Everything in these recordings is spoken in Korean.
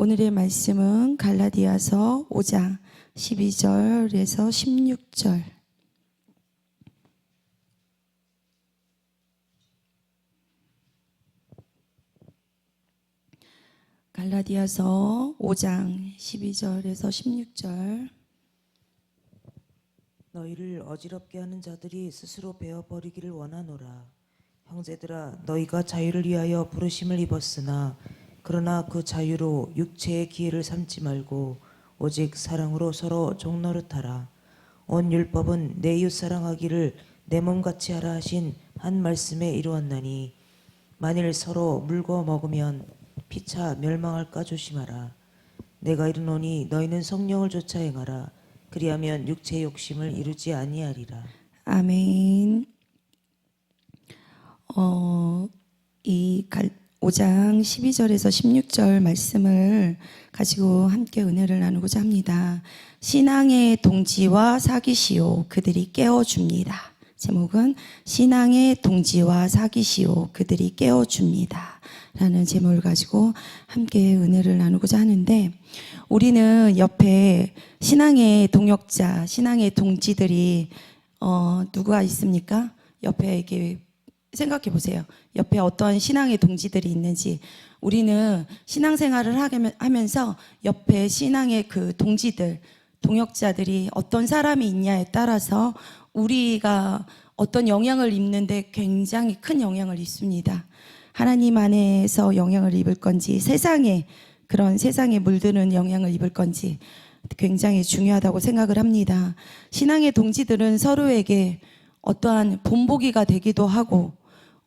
오늘의 말씀은 갈라디아서 5장 12절에서 16절. 갈라디아서 5장 12절에서 16절. 너희를 어지럽게 하는 자들이 스스로 베어버리기를 원하노라. 형제들아, 너희가 자유를 위하여 부르심을 입었으나 그러나 그 자유로 육체의 기회를 삼지 말고 오직 사랑으로 서로 종노릇하라. 온 율법은 내 이웃 사랑하기를 내 몸같이 하라 하신 한 말씀에 이루었나니 만일 서로 물고 먹으면 피차 멸망할까 조심하라. 내가 이르노니 너희는 성령을 좇아 행하라. 그리하면 육체의 욕심을 이루지 아니하리라. 아멘. 이 5장 12절에서 16절 말씀을 가지고 함께 은혜를 나누고자 합니다. 신앙의 동지와 사귀시오 그들이 깨워줍니다. 제목은 신앙의 동지와 사귀시오 그들이 깨워줍니다 라는 제목을 가지고 함께 은혜를 나누고자 하는데, 우리는 옆에 신앙의 동역자, 신앙의 동지들이 누가 있습니까? 옆에 이렇게 생각해 보세요. 옆에 어떤 신앙의 동지들이 있는지. 우리는 신앙생활을 하면서 옆에 신앙의 그 동지들, 동역자들이 어떤 사람이 있냐에 따라서 우리가 어떤 영향을 입는데 굉장히 큰 영향을 입습니다. 하나님 안에서 영향을 입을 건지, 그런 세상에 물드는 영향을 입을 건지 굉장히 중요하다고 생각을 합니다. 신앙의 동지들은 서로에게 어떠한 본보기가 되기도 하고,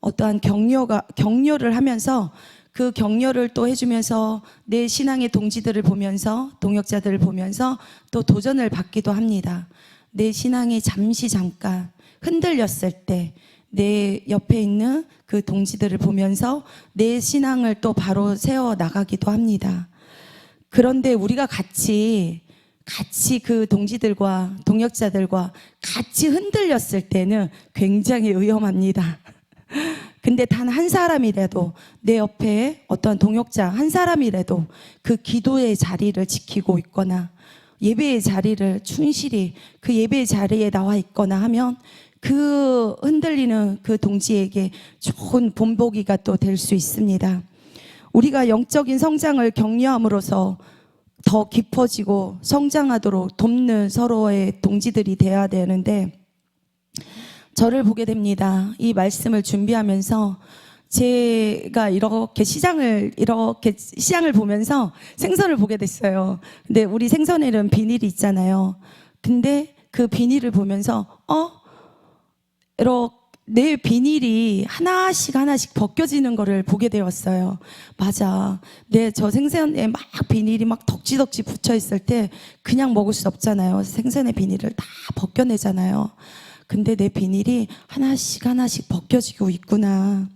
어떠한 격려를 하면서 그 격려를 또 해주면서 내 신앙의 동지들을 보면서, 동역자들을 보면서 또 도전을 받기도 합니다. 내 신앙이 잠깐 흔들렸을 때 내 옆에 있는 그 동지들을 보면서 내 신앙을 또 바로 세워 나가기도 합니다. 그런데 우리가 같이 그 동지들과 동역자들과 같이 흔들렸을 때는 굉장히 위험합니다. 근데 단 한 사람이라도, 내 옆에 어떤 동역자 한 사람이라도 그 기도의 자리를 지키고 있거나 예배의 자리를 충실히 그 예배의 자리에 나와 있거나 하면 그 흔들리는 그 동지에게 좋은 본보기가 또 될 수 있습니다. 우리가 영적인 성장을 격려함으로써 더 깊어지고 성장하도록 돕는 서로의 동지들이 되어야 되는데, 저를 보게 됩니다. 이 말씀을 준비하면서 제가 이렇게 시장을 보면서 생선을 보게 됐어요. 근데 우리 생선에는 비닐이 있잖아요. 근데 그 비닐을 보면서 내 비닐이 하나씩 벗겨지는 거를 보게 되었어요. 맞아. 저 생선에 막 비닐이 막 덕지덕지 붙여 있을 때 그냥 먹을 수 없잖아요. 생선의 비닐을 다 벗겨내잖아요. 근데 내 비닐이 하나씩 벗겨지고 있구나.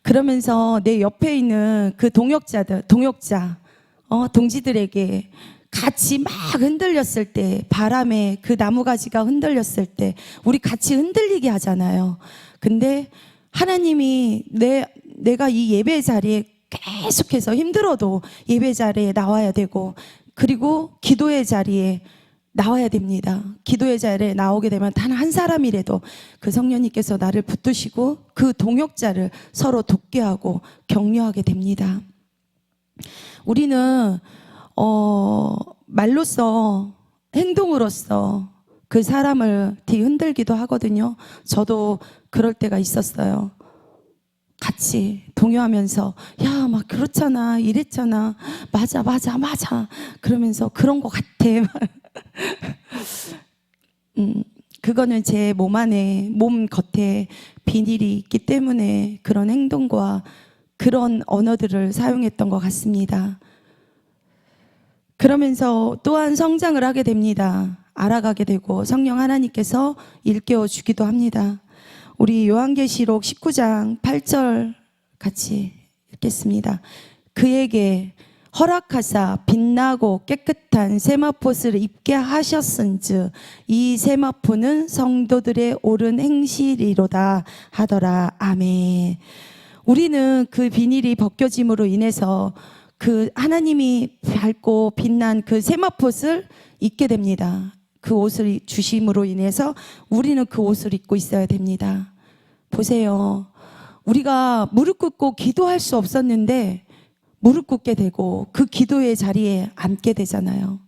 그러면서 내 옆에 있는 그 동지들에게 같이 막 흔들렸을 때, 바람에 그 나무가지가 흔들렸을 때 우리 같이 흔들리게 하잖아요. 근데 하나님이 내가 이 예배 자리에 계속해서 힘들어도 예배 자리에 나와야 되고, 그리고 기도의 자리에 나와야 됩니다. 기도의 자리에 나오게 되면 단 한 사람이라도 그 성령님께서 나를 붙드시고 그 동역자를 서로 돕게 하고 격려하게 됩니다. 우리는 말로써, 행동으로써 그 사람을 뒤흔들기도 하거든요. 저도 그럴 때가 있었어요. 같이 동요하면서 야, 막 그렇잖아, 이랬잖아, 맞아 그러면서 그런 것 같아. 그거는 제 몸 겉에 비닐이 있기 때문에 그런 행동과 그런 언어들을 사용했던 것 같습니다. 그러면서 또한 성장을 하게 됩니다. 알아가게 되고 성령 하나님께서 일깨워 주기도 합니다. 우리 요한계시록 19장 8절 같이 읽겠습니다. 그에게 허락하사 빛나고 깨끗한 세마포를 입게 하셨은즉 이 세마포는 성도들의 옳은 행실이로다 하더라. 아멘. 우리는 그 비닐이 벗겨짐으로 인해서 그 하나님이 밝고 빛난 그 세마포옷을 입게 됩니다. 그 옷을 주심으로 인해서 우리는 그 옷을 입고 있어야 됩니다. 보세요. 우리가 무릎 꿇고 기도할 수 없었는데 무릎 꿇게 되고 그 기도의 자리에 앉게 되잖아요.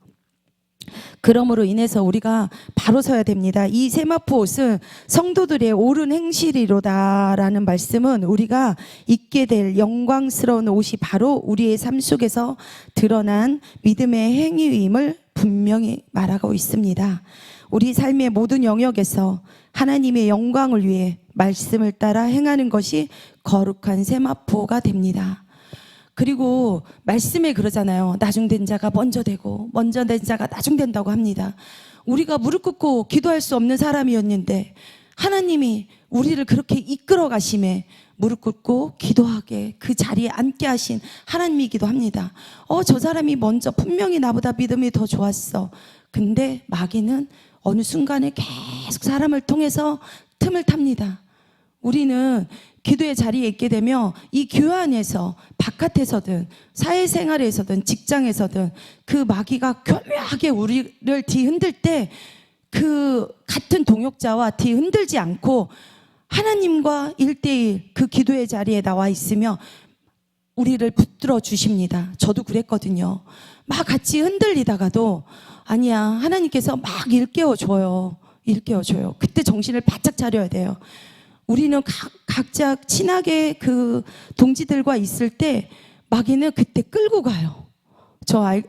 그러므로 인해서 우리가 바로 서야 됩니다. 이 세마포 옷은 성도들의 옳은 행실이로다라는 말씀은 우리가 입게 될 영광스러운 옷이 바로 우리의 삶 속에서 드러난 믿음의 행위임을 분명히 말하고 있습니다. 우리 삶의 모든 영역에서 하나님의 영광을 위해 말씀을 따라 행하는 것이 거룩한 세마포가 됩니다. 그리고 말씀에 그러잖아요. 나중된 자가 먼저 되고 먼저 된 자가 나중된다고 합니다. 우리가 무릎 꿇고 기도할 수 없는 사람이었는데 하나님이 우리를 그렇게 이끌어 가심에 무릎 꿇고 기도하게 그 자리에 앉게 하신 하나님이기도 합니다. 저 사람이 먼저 분명히 나보다 믿음이 더 좋았어. 근데 마귀는 어느 순간에 계속 사람을 통해서 틈을 탑니다. 우리는 기도의 자리에 있게 되면 이 교회 안에서 바깥에서든 사회생활에서든 직장에서든 그 마귀가 교묘하게 우리를 뒤흔들 때 그 같은 동역자와 뒤흔들지 않고 하나님과 1대1 그 기도의 자리에 나와 있으며 우리를 붙들어 주십니다. 저도 그랬거든요. 막 같이 흔들리다가도 아니야, 하나님께서 막 일깨워줘요. 그때 정신을 바짝 차려야 돼요. 우리는 각자 친하게 그 동지들과 있을 때 마귀는 그때 끌고 가요.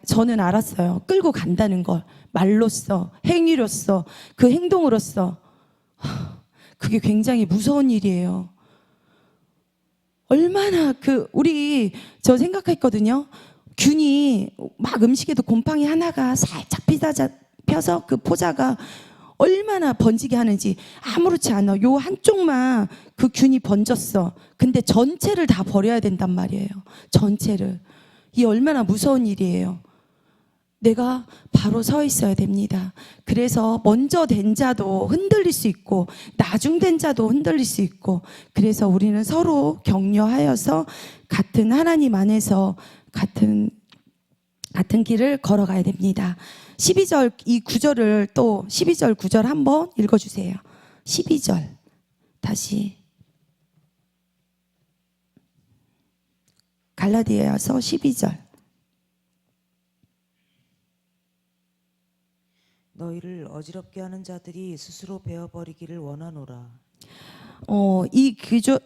저는 알았어요. 끌고 간다는 걸. 말로써, 행위로써, 그 행동으로써. 그게 굉장히 무서운 일이에요. 얼마나 저 생각했거든요. 균이 막 음식에도 곰팡이 하나가 살짝 펴서 그 포자가 얼마나 번지게 하는지 아무렇지 않아. 요 한쪽만 그 균이 번졌어. 근데 전체를 다 버려야 된단 말이에요. 전체를. 이 얼마나 무서운 일이에요. 내가 바로 서 있어야 됩니다. 그래서 먼저 된 자도 흔들릴 수 있고 나중된 자도 흔들릴 수 있고 그래서 우리는 서로 격려하여서 같은 하나님 안에서 같은 길을 걸어가야 됩니다. 12절 이 구절을 또 12절 9절 한번 읽어주세요. 12절 다시 갈라디아서 12절 너희를 어지럽게 하는 자들이 스스로 베어버리기를 원하노라. 이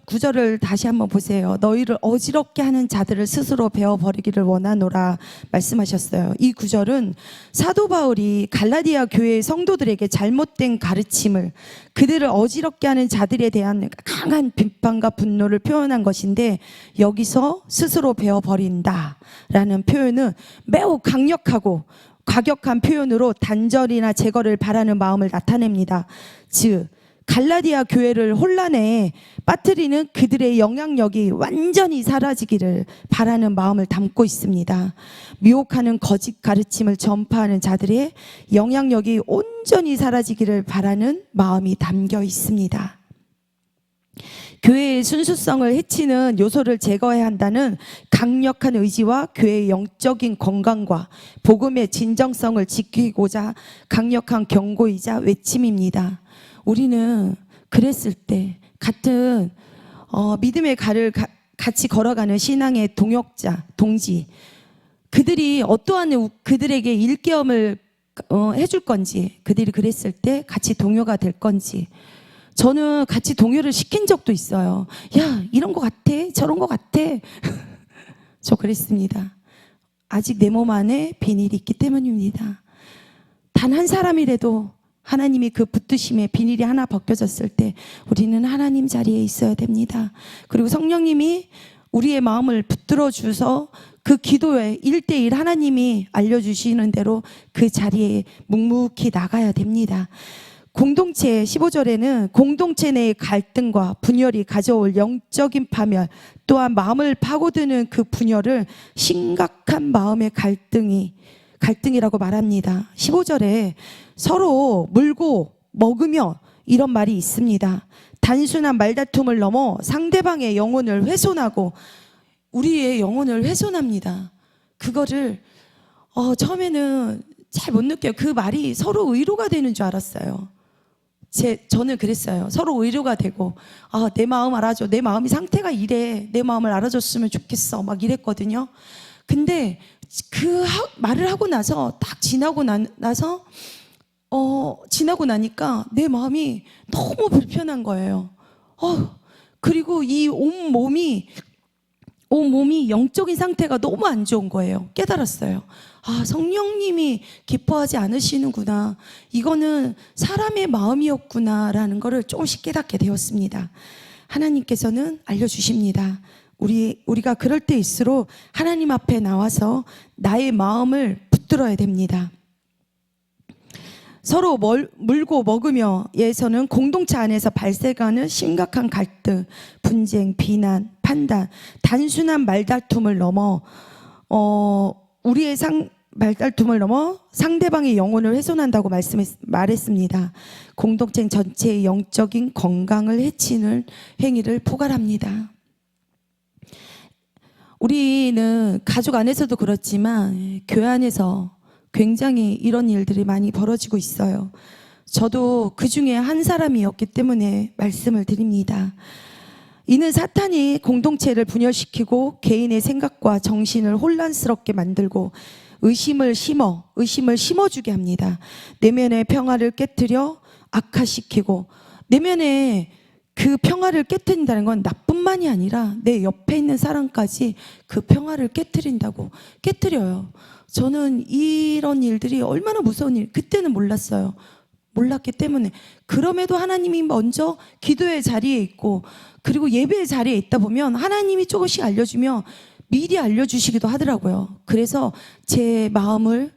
구절을 다시 한번 보세요. 너희를 어지럽게 하는 자들을 스스로 베어버리기를 원하노라 말씀하셨어요. 이 구절은 사도 바울이 갈라디아 교회의 성도들에게 잘못된 가르침을 그들을 어지럽게 하는 자들에 대한 강한 비판과 분노를 표현한 것인데 여기서 스스로 베어버린다라는 표현은 매우 강력하고 과격한 표현으로 단절이나 제거를 바라는 마음을 나타냅니다. 즉 갈라디아 교회를 혼란에 빠뜨리는 그들의 영향력이 완전히 사라지기를 바라는 마음을 담고 있습니다. 미혹하는 거짓 가르침을 전파하는 자들의 영향력이 온전히 사라지기를 바라는 마음이 담겨 있습니다. 교회의 순수성을 해치는 요소를 제거해야 한다는 강력한 의지와 교회의 영적인 건강과 복음의 진정성을 지키고자 강력한 경고이자 외침입니다. 우리는 그랬을 때 같은 믿음의 갈을 같이 걸어가는 신앙의 동역자, 동지 그들이 어떠한 그들에게 일깨움을 해줄 건지 그들이 그랬을 때 같이 동요가 될 건지 저는 같이 동요를 시킨 적도 있어요. 야, 이런 거 같아, 저런 거 같아. 저 그랬습니다. 아직 내 몸 안에 비닐이 있기 때문입니다. 단 한 사람이라도 하나님이 그 붙드심에 비닐이 하나 벗겨졌을 때 우리는 하나님 자리에 있어야 됩니다. 그리고 성령님이 우리의 마음을 붙들어 주셔서 그 기도에 1대1 하나님이 알려주시는 대로 그 자리에 묵묵히 나가야 됩니다. 공동체 15절에는 공동체 내의 갈등과 분열이 가져올 영적인 파멸 또한 마음을 파고드는 그 분열을 심각한 마음의 갈등이라고 말합니다. 15절에 서로 물고 먹으며 이런 말이 있습니다. 단순한 말다툼을 넘어 상대방의 영혼을 훼손하고 우리의 영혼을 훼손합니다. 그거를 처음에는 잘 못 느껴요. 그 말이 서로 위로가 되는 줄 알았어요. 저는 그랬어요. 서로 위로가 되고, 내 마음 알아줘. 내 마음이 상태가 이래. 내 마음을 알아줬으면 좋겠어. 막 이랬거든요. 근데 그 말을 하고 나서 딱 지나고 나서 지나고 나니까 내 마음이 너무 불편한 거예요. 그리고 이 온몸이 영적인 상태가 너무 안 좋은 거예요. 깨달았어요. 성령님이 기뻐하지 않으시는구나. 이거는 사람의 마음이었구나라는 것을 조금씩 깨닫게 되었습니다. 하나님께서는 알려주십니다. 우리가 그럴 때일수록 하나님 앞에 나와서 나의 마음을 붙들어야 됩니다. 서로 물고 먹으며에서는 공동체 안에서 발생하는 심각한 갈등, 분쟁, 비난, 판단, 단순한 말다툼을 넘어 말다툼을 넘어 상대방의 영혼을 훼손한다고 말했습니다. 공동체 전체의 영적인 건강을 해치는 행위를 포괄합니다. 우리는 가족 안에서도 그렇지만 교회 안에서 굉장히 이런 일들이 많이 벌어지고 있어요. 저도 그 중에 한 사람이었기 때문에 말씀을 드립니다. 이는 사탄이 공동체를 분열시키고 개인의 생각과 정신을 혼란스럽게 만들고 의심을 심어주게 합니다. 내면의 평화를 깨뜨려 악화시키고, 내면의 그 평화를 깨뜨린다는 건 나뿐만이 아니라 내 옆에 있는 사람까지 그 평화를 깨뜨려요. 저는 이런 일들이 얼마나 무서운 일, 그때는 몰랐어요. 몰랐기 때문에. 그럼에도 하나님이 먼저 기도의 자리에 있고, 그리고 예배의 자리에 있다 보면 하나님이 조금씩 알려주며 미리 알려주시기도 하더라고요. 그래서 제 마음을,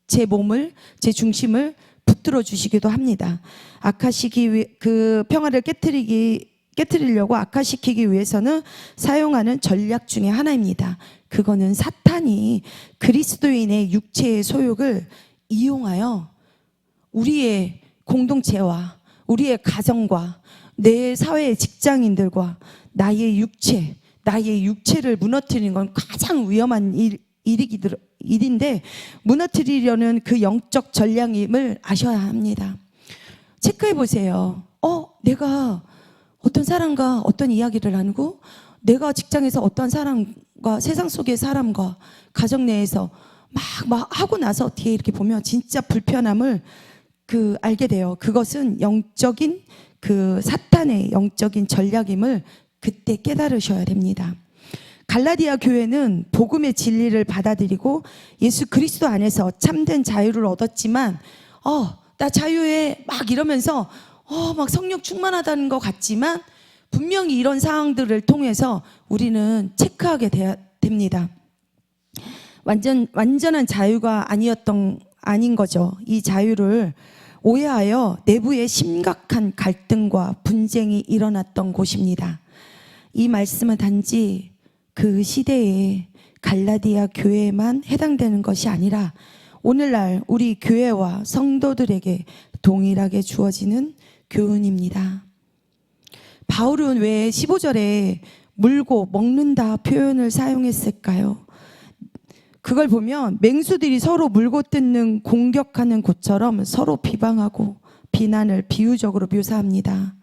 제 몸을, 제 중심을 붙들어 주시기도 합니다. 그 평화를 깨뜨리려고 악화시키기 위해서는 사용하는 전략 중에 하나입니다. 그거는 사탄이 그리스도인의 육체의 소욕을 이용하여 우리의 공동체와 우리의 가정과 내 사회의 직장인들과 나의 육체를 무너뜨리는 건 가장 위험한 일인데, 무너뜨리려는 그 영적 전략임을 아셔야 합니다. 체크해 보세요. 내가 어떤 사람과 어떤 이야기를 나누고, 내가 직장에서 어떤 사람과, 세상 속의 사람과 가정 내에서 막 하고 나서 뒤에 이렇게 보면 진짜 불편함을 알게 돼요. 그것은 영적인 사탄의 영적인 전략임을 그때 깨달으셔야 됩니다. 갈라디아 교회는 복음의 진리를 받아들이고 예수 그리스도 안에서 참된 자유를 얻었지만, 나 자유해 막 이러면서 막 성령 충만하다는 것 같지만, 분명히 이런 상황들을 통해서 우리는 체크하게 됩니다. 완전한 자유가 아닌 거죠. 이 자유를 오해하여 내부에 심각한 갈등과 분쟁이 일어났던 곳입니다. 이 말씀은 단지 그 시대의 갈라디아 교회에만 해당되는 것이 아니라 오늘날 우리 교회와 성도들에게 동일하게 주어지는 교훈입니다. 바울은 왜 15절에 물고 먹는다 표현을 사용했을까요? 그걸 보면 맹수들이 서로 물고 뜯는 공격하는 곳처럼 서로 비방하고 비난을 비유적으로 묘사합니다.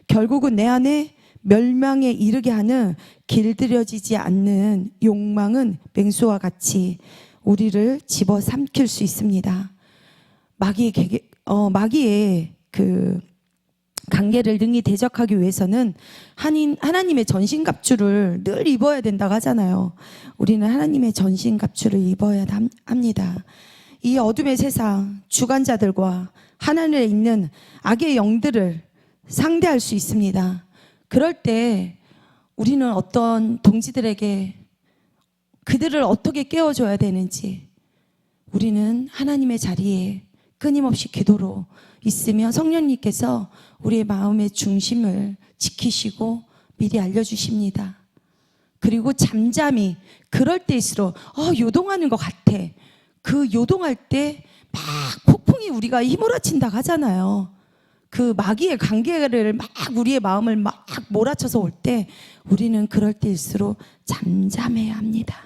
결국은 내 안에 멸망에 이르게 하는 길들여지지 않는 욕망은 맹수와 같이 우리를 집어삼킬 수 있습니다. 마귀의 그 관계를 능히 대적하기 위해서는 하나님의 전신갑주를 늘 입어야 된다고 하잖아요. 우리는 하나님의 전신갑주를 입어야 합니다. 이 어둠의 세상 주관자들과 하나님에 있는 악의 영들을 상대할 수 있습니다. 그럴 때 우리는 어떤 동지들에게 그들을 어떻게 깨워줘야 되는지, 우리는 하나님의 자리에 끊임없이 기도로 있으면 성령님께서 우리의 마음의 중심을 지키시고 미리 알려주십니다. 그리고 잠잠히 그럴 때일수록 요동하는 것 같아. 그 요동할 때 막 폭풍이 우리가 휘몰아친다고 하잖아요. 그 마귀의 관계를 막 우리의 마음을 막 몰아쳐서 올 때 우리는 그럴 때일수록 잠잠해야 합니다.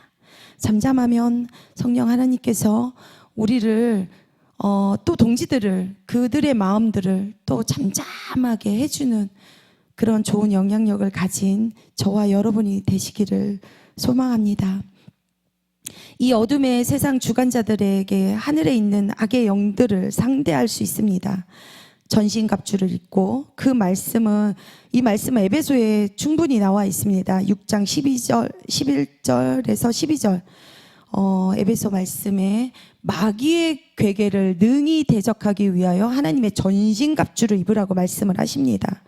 잠잠하면 성령 하나님께서 우리를 또 동지들을 그들의 마음들을 또 잠잠하게 해주는 그런 좋은 영향력을 가진 저와 여러분이 되시기를 소망합니다. 이 어둠의 세상 주관자들에게 하늘에 있는 악의 영들을 상대할 수 있습니다. 전신갑주를 입고 이 말씀은 에베소에 충분히 나와 있습니다. 6장 11절에서 12절 에베소 말씀에 마귀의 괴계를 능히 대적하기 위하여 하나님의 전신갑주를 입으라고 말씀을 하십니다.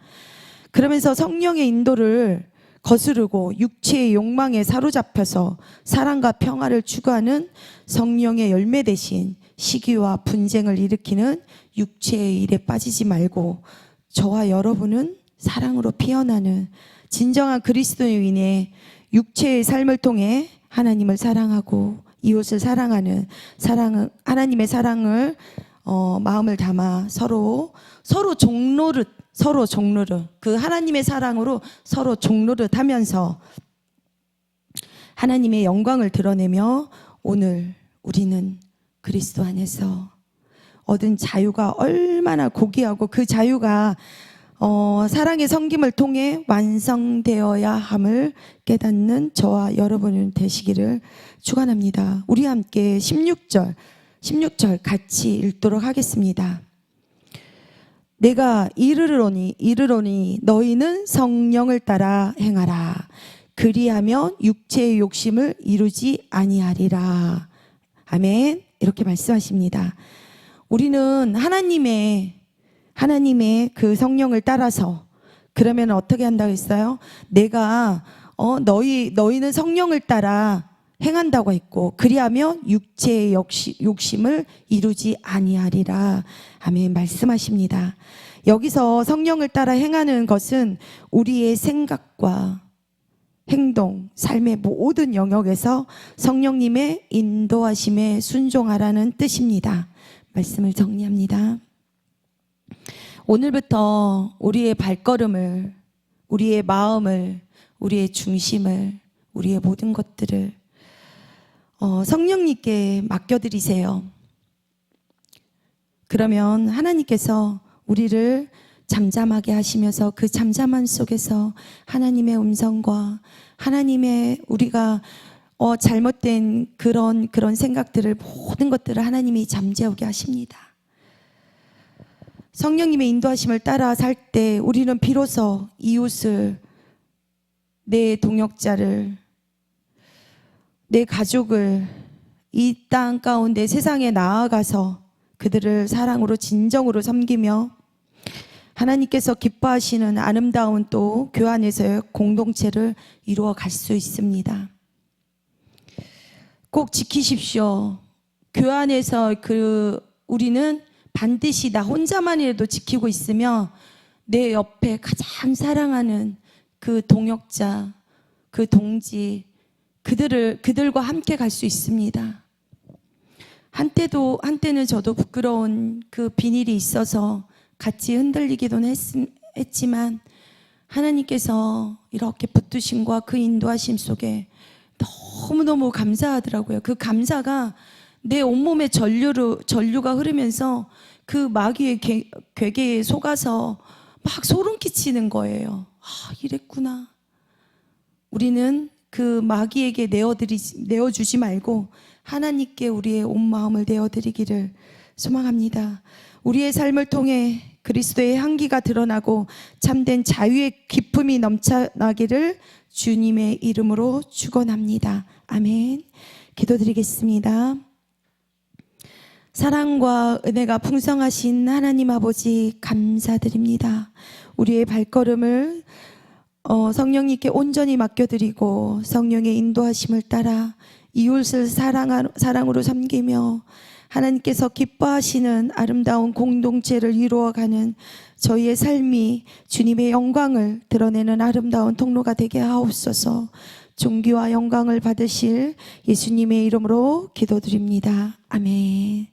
그러면서 성령의 인도를 거스르고 육체의 욕망에 사로잡혀서 사랑과 평화를 추구하는 성령의 열매 대신 시기와 분쟁을 일으키는 육체의 일에 빠지지 말고 저와 여러분은 사랑으로 피어나는 진정한 그리스도인의 육체의 삶을 통해 하나님을 사랑하고 이웃을 사랑하는 하나님의 사랑을 마음을 담아 서로 종노릇 그 하나님의 사랑으로 서로 종노릇 하면서 하나님의 영광을 드러내며 오늘 우리는 그리스도 안에서 얻은 자유가 얼마나 고귀하고 그 자유가 사랑의 섬김을 통해 완성되어야 함을 깨닫는 저와 여러분은 되시기를 축원합니다. 우리 함께 16절 같이 읽도록 하겠습니다. 내가 이르노니 너희는 성령을 따라 행하라. 그리하면 육체의 욕심을 이루지 아니하리라. 아멘. 이렇게 말씀하십니다. 우리는 하나님의 그 성령을 따라서 그러면 어떻게 한다고 했어요? 내가 너희는 성령을 따라 행한다고 했고 그리하면 육체의 욕심을 이루지 아니하리라. 아멘 말씀하십니다. 여기서 성령을 따라 행하는 것은 우리의 생각과 행동, 삶의 모든 영역에서 성령님의 인도하심에 순종하라는 뜻입니다. 말씀을 정리합니다. 오늘부터 우리의 발걸음을, 우리의 마음을, 우리의 중심을, 우리의 모든 것들을 성령님께 맡겨드리세요. 그러면 하나님께서 우리를 잠잠하게 하시면서 그 잠잠함 속에서 하나님의 음성과 하나님의 우리가 잘못된 그런 생각들을 모든 것들을 하나님이 잠재우게 하십니다. 성령님의 인도하심을 따라 살 때 우리는 비로소 이웃을, 내 동역자를, 내 가족을 이 땅 가운데 세상에 나아가서 그들을 사랑으로 진정으로 섬기며 하나님께서 기뻐하시는 아름다운 또 교회 안에서의 공동체를 이루어 갈 수 있습니다. 꼭 지키십시오. 교회 안에서 우리는 반드시 나 혼자만이라도 지키고 있으며 내 옆에 가장 사랑하는 그 동역자, 그 동지, 그들과 함께 갈 수 있습니다. 한때는 저도 부끄러운 그 비닐이 있어서 같이 흔들리기도 했지만 하나님께서 이렇게 붙드심과 그 인도하심 속에 너무너무 감사하더라고요. 그 감사가 내 온몸에 전류가 흐르면서 그 마귀의 괴계에 속아서 막 소름 끼치는 거예요. 이랬구나. 우리는 그 마귀에게 내어주지 말고 하나님께 우리의 온 마음을 내어드리기를 소망합니다. 우리의 삶을 통해 그리스도의 향기가 드러나고 참된 자유의 기쁨이 넘쳐나기를 주님의 이름으로 축원합니다. 아멘. 기도드리겠습니다. 사랑과 은혜가 풍성하신 하나님 아버지 감사드립니다. 우리의 발걸음을 성령님께 온전히 맡겨드리고 성령의 인도하심을 따라 이웃을 사랑으로 섬기며 하나님께서 기뻐하시는 아름다운 공동체를 이루어가는 저희의 삶이 주님의 영광을 드러내는 아름다운 통로가 되게 하옵소서. 존귀와 영광을 받으실 예수님의 이름으로 기도드립니다. 아멘.